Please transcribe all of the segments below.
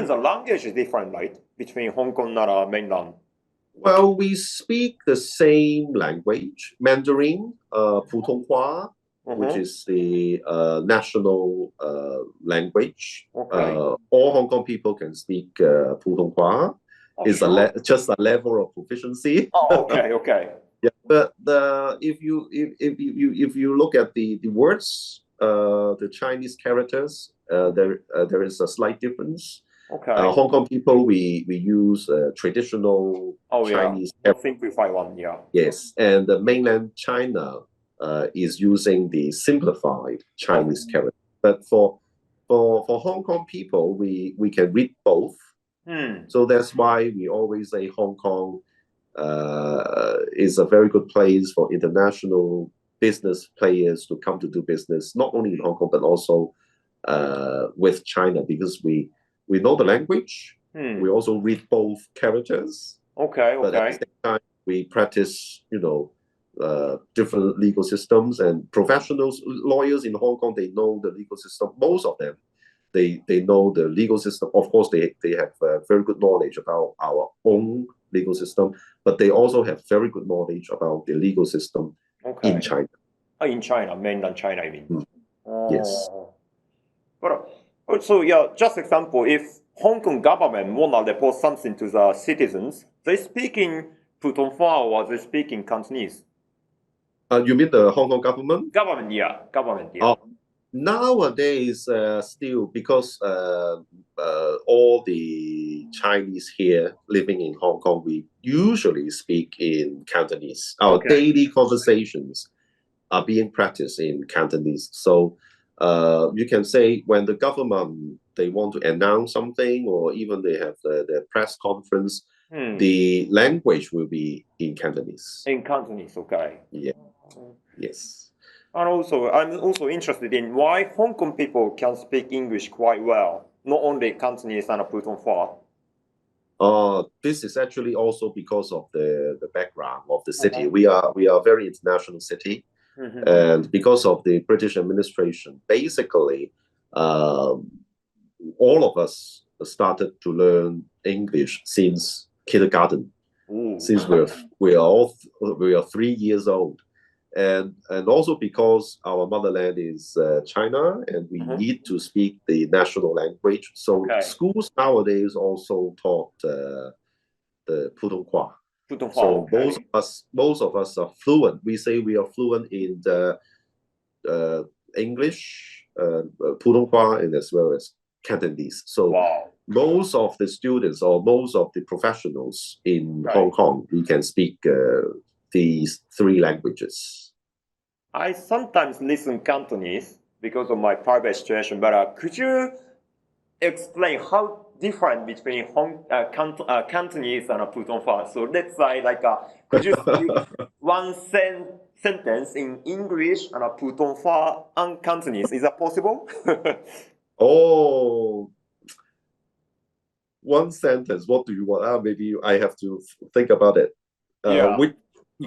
even the language is different, right? Between Hong Kong and mainland. Well, we speak the same language, Mandarin, 普通话, which is the national language. Okay. All Hong Kong people can speak 普通话. It's sure. just a level of proficiency. Oh, okay, okay. Yeah, but if you look at the words, the Chinese characters, there is a slight difference. Okay. Hong Kong people, we use traditional Chinese. The simplified one, yeah. Yes, and the mainland China is using the simplified Chinese character. But for Hong Kong people, we can read both. So that's why we always say Hong Kong is a very good place for international business players to come to do business, not only in Hong Kong, but also with China, because we know the language. We also read both characters. Okay, but at the same time, we practice, different legal systems, and professionals, lawyers in Hong Kong, they know the legal system. Most of them, they know the legal system. Of course, they have very good knowledge about our own legal system, but they also have very good knowledge about the legal system in China. In China, mainland China, I mean. Yes. But also, just example, if Hong Kong government want to report something to the citizens, they speak in Putonghua or they speak in Cantonese? You mean the Hong Kong government? Government, yeah. Nowadays, still, because all the Chinese here living in Hong Kong, we usually speak in Cantonese. Our daily conversations are being practiced in Cantonese. So you can say when the government, they want to announce something, or even they have their press conference, the language will be in Cantonese. In Cantonese, okay. Yeah. Yes. And also, I'm also interested in why Hong Kong people can speak English quite well, not only Cantonese and Putonghua. This is actually also because of the background of the city. We are a very international city, and because of the British administration, basically, all of us started to learn English since kindergarten. Since we are 3 years old. And also because our motherland is China, and we need to speak the national language. So schools nowadays also taught the Putonghua. So most of us are fluent. We say we are fluent in the English, Putonghua, and as well as Cantonese. So most of the students or most of the professionals in Hong Kong, we can speak these 3 languages. I sometimes listen Cantonese because of my private situation, but could you explain how different between Cantonese and Putonghua? So let's say, could you speak one sentence in English and Putonghua and Cantonese? Is that possible? One sentence. What do you want? Maybe I have to think about it.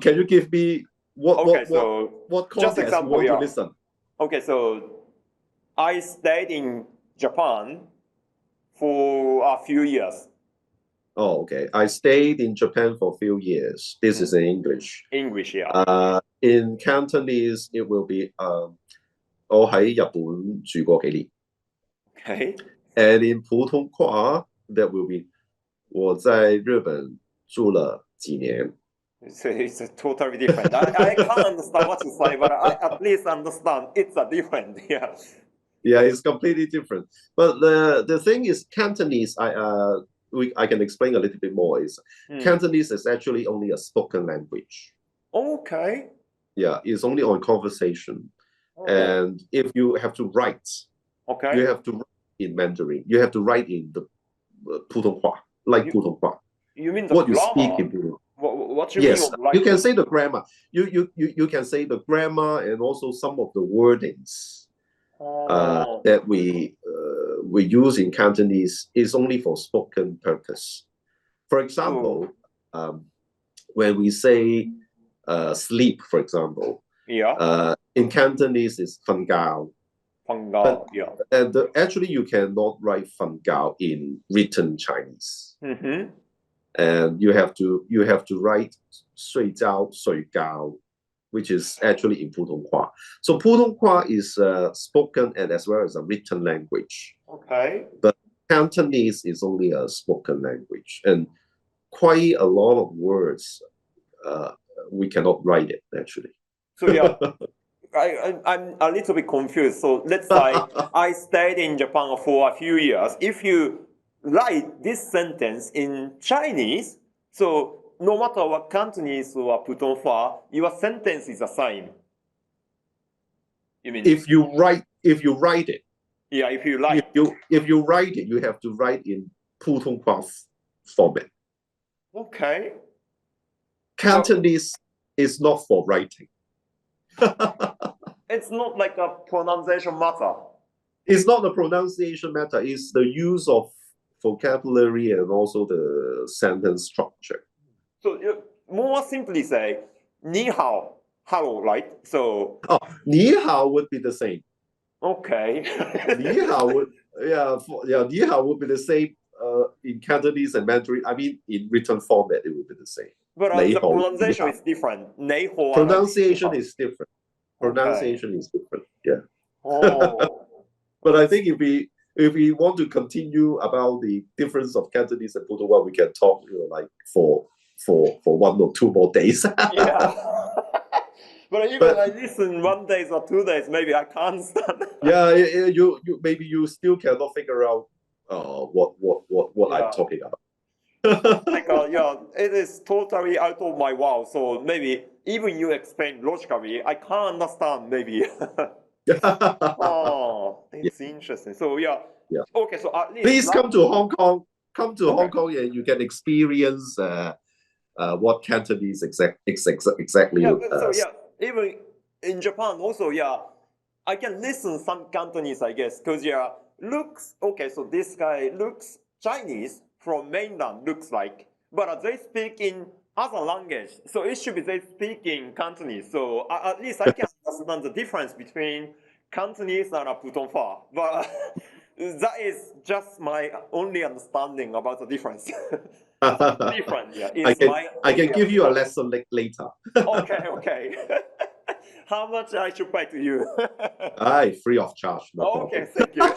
Can you give me what context you want to listen? Okay, so I stayed in Japan for a few years. Oh, okay. I stayed in Japan for a few years. This is in English. English, yeah. In Cantonese, it will be 我喺日本住過幾年. Okay. And in 普通话, that will be 我在日本住了几年. So it's totally different. I can't understand what you say, but I at least understand it's a different. Yeah, it's completely different. But the thing is, Cantonese, I can explain a little bit more. Cantonese is actually only a spoken language. Okay. Yeah, it's only on conversation. And if you have to write, you have to write in Mandarin. You have to write in the Putonghua, like Putonghua. You mean the what grammar? You speak in Putonghua. What you yes, mean? You can say the grammar. You can say the grammar and also some of the wordings that we use in Cantonese is only for spoken purpose. For example, when we say sleep, for example, in Cantonese is 瞓覺. Fangao, yeah. And actually, you cannot write Fangao in written Chinese, and you have to write 睡觉睡觉, which is actually in Putonghua. So Putonghua is spoken and as well as a written language. Okay. But Cantonese is only a spoken language, and quite a lot of words we cannot write it actually. So yeah, I'm a little bit confused. So let's say I stayed in Japan for a few years. If you write this sentence in Chinese, so no matter what Cantonese or Putonghua, your sentence is the same. You mean if you write it, yeah, if you like. if you write it, you have to write in Putonghua format. Okay. Cantonese is not for writing. It's not like a pronunciation matter. It's not the pronunciation matter. It's the use of vocabulary and also the sentence structure. So more simply say, ni hao, hello, right? So ni hao would be the same. Okay. ni hao would ni hao would be the same in Cantonese and Mandarin. I mean, in written format, it would be the same. But the pronunciation is different. Pronunciation is different. Pronunciation is different. Yeah. Oh. But I think if we want to continue about the difference of Cantonese and Putonghua, we can talk, like for 1 or 2 more days. Yeah. But even I listen 1 day or 2 days, maybe I can't stand. Yeah, you maybe you still cannot figure out what I'm talking about. Like yeah, it is totally out of my world. So maybe even you explain logically, I can't understand. Maybe. Oh, it's interesting. So yeah. Okay, so at least please come to Hong Kong. Come to Hong Kong, and you can experience what Cantonese exactly. Yeah, so yeah, even in Japan also, yeah, I can listen some Cantonese, I guess, because yeah, looks okay. So this guy looks Chinese from mainland, looks like, but they speak in other language, so it should be they speak in Cantonese. So at least I can understand the difference between Cantonese and Putonghua, but that is just my only understanding about the difference. Different, yeah. I can give you a lesson later. Okay. How much I should pay to you? Free of charge. No okay, thank you.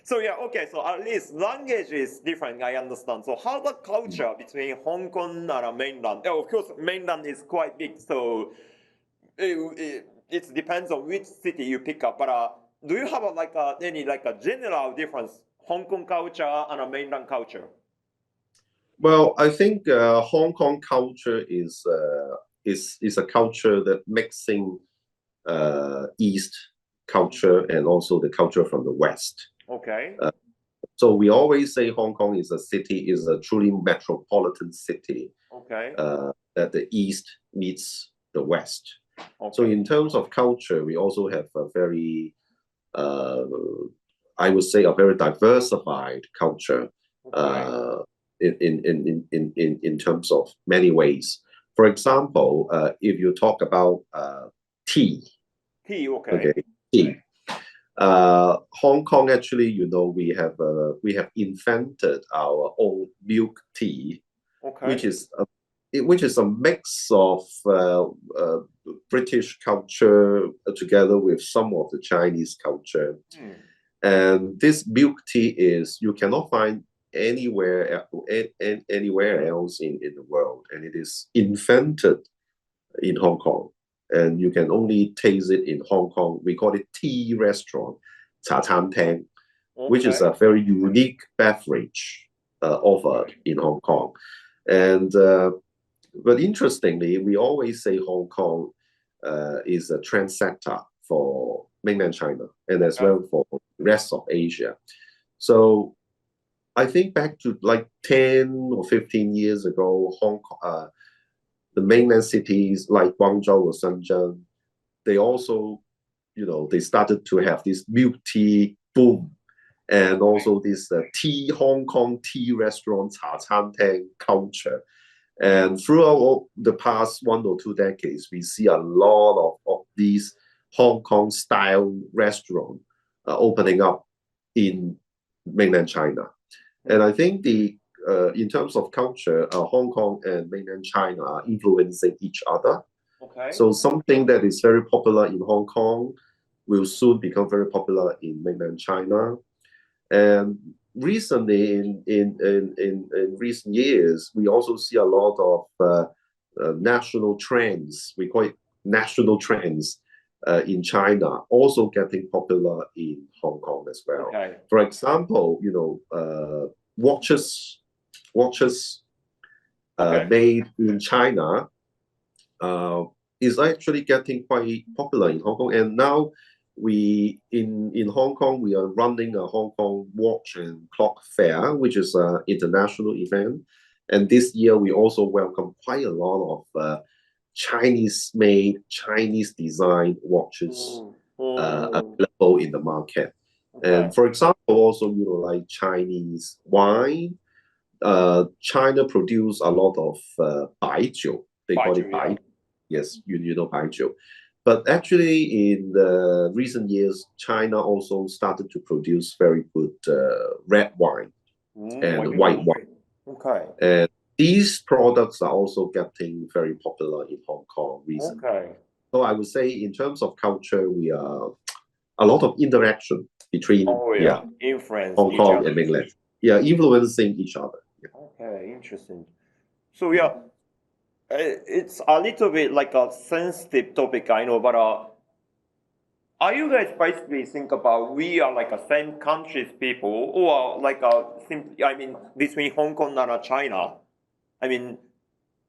So yeah, okay, so at least language is different, I understand. So how about culture between Hong Kong and mainland? Of course, mainland is quite big, so it depends on which city you pick up. But do you have any general difference, Hong Kong culture and mainland culture? Well, I think Hong Kong culture is a culture that mixing East culture and also the culture from the West. Okay. So we always say Hong Kong is a truly metropolitan city. Okay. That the East meets the West. Okay. So in terms of culture, we also have a very, I would say, a very diversified culture. Okay. In terms of many ways. For example, if you talk about tea. Okay. Tea. Hong Kong, actually, we have invented our own milk tea, which is a mix of British culture together with some of the Chinese culture. And this milk tea you cannot find anywhere else in the world, and it is invented in Hong Kong, and you can only taste it in Hong Kong. We call it tea restaurant, 茶餐廳, which is a very unique beverage offered in Hong Kong. And but interestingly, we always say Hong Kong is a trendsetter for mainland China and as well for the rest of Asia. So I think back to like 10 or 15 years ago, Hong Kong, the mainland cities like Guangzhou or Shenzhen, they also, they started to have this milk tea boom, and also this Hong Kong tea restaurant, 茶餐廳 culture. And throughout the past 1 or 2 decades, we see a lot of these Hong Kong style restaurant opening up in mainland China. And I think in terms of culture, Hong Kong and mainland China are influencing each other. Okay. So something that is very popular in Hong Kong will soon become very popular in mainland China. And recently, in recent years, we also see a lot of national trends. We call it national trends in China, also getting popular in Hong Kong as well. Okay. For example, watches Okay. made in China is actually getting quite popular in Hong Kong. And now in Hong Kong, we are running a Hong Kong Watch and Clock Fair, which is an international event. And this year, we also welcome quite a lot of Chinese-made, Chinese-designed watches available in the market. Okay. And for example, also, like Chinese wine, China produce a lot of baijiu. They call it bai. Yes, you know baijiu. But actually, in the recent years, China also started to produce very good red wine and white wine. Okay. And these products are also getting very popular in Hong Kong recently. Okay. So I would say, in terms of culture, we are a lot of interaction between influence Hong Kong and mainland. Yeah, influencing each other. Yeah. Okay, interesting. So yeah, it's a little bit like a sensitive topic, I know, but are you guys basically think about we are like a same country's people, or like between Hong Kong and China? I mean,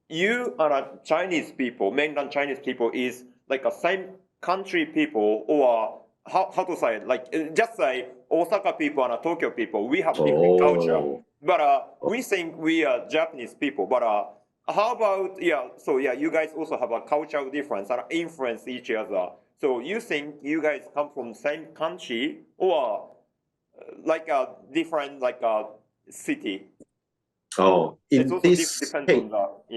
you are Chinese people, mainland Chinese people is like a same country people, or how to say it? Like just say Osaka people and Tokyo people, we have different culture, but we think we are Japanese people. But how about So you guys also have a cultural difference and influence each other. So you think you guys come from same country or like a different city? In this case,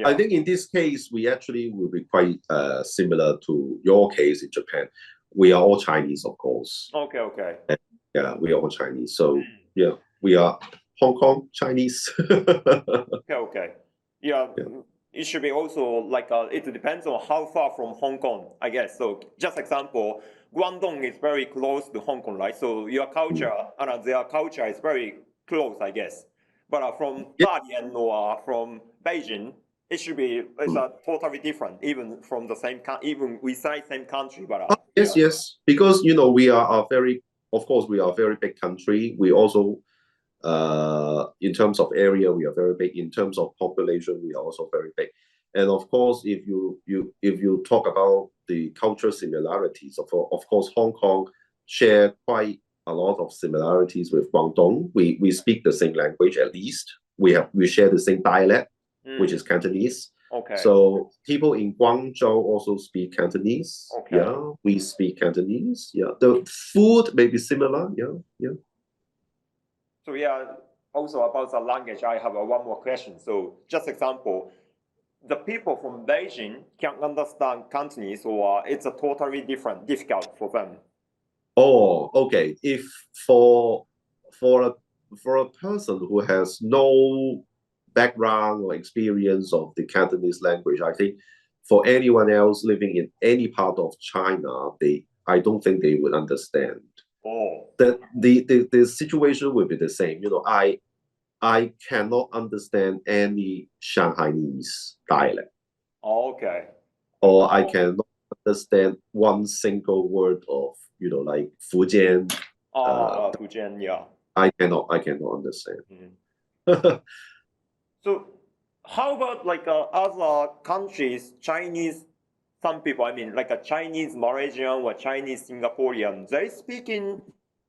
I think in this case, we actually will be quite similar to your case in Japan. We are all Chinese, of course. Okay. And, yeah, we are all Chinese. So yeah, we are Hong Kong Chinese. Okay. Yeah. It should be also like it depends on how far from Hong Kong, I guess. So just example, Guangdong is very close to Hong Kong, right? So your culture and their culture is very close, I guess. But from Dalian or from Beijing, it should be totally different, even from the same even we say same country. But yes, because we are of course, we are a very big country. We also in terms of area, we are very big. In terms of population, we are also very big. And of course, if you talk about the cultural similarities, of course, Hong Kong share quite a lot of similarities with Guangdong. We speak the same language, at least. We share the same dialect, which is Cantonese. Okay. So people in Guangzhou also speak Cantonese. Okay. Yeah, we speak Cantonese. Yeah, the food may be similar. Yeah. So also about the language, I have one more question. So just example, the people from Beijing can understand Cantonese, or it's a totally difficult for them. Oh, okay. If for a person who has no background or experience of the Cantonese language, I think for anyone else living in any part of China, I don't think they would understand. Oh. The situation will be the same. I cannot understand any Shanghainese dialect. Okay. Or I cannot understand one single word of like Fujian. Fujian, yeah. I cannot understand. So how about like other countries, Chinese, some people, I mean like a Chinese Malaysian or Chinese Singaporean, they speak in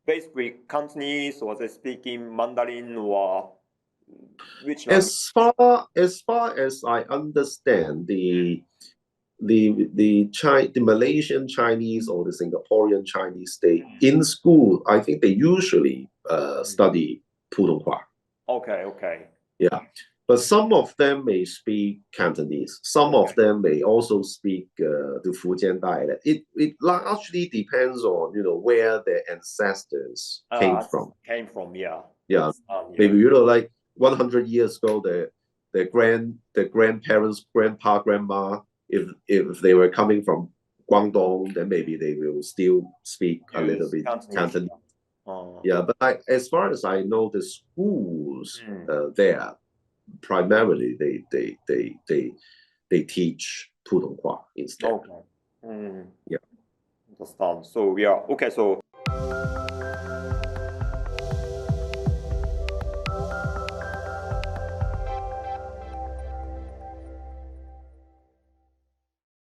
basically Cantonese, or they speak in Mandarin, or which language? As far as I understand, the Malaysian Chinese or the Singaporean Chinese, in school, I think they usually study 普通话. Okay. Yeah, But some of them may speak Cantonese. Some of them may also speak the Fujian dialect. It largely depends on where their ancestors came from. Yeah. Yeah, maybe like 100 years ago, the grandparents, grandpa, grandma, if they were coming from Guangdong, then maybe they will still speak a little bit Cantonese. Yeah, but as far as I know, the schools there primarily they teach Putonghua instead. Okay. Yeah. Understand. So yeah. Okay. So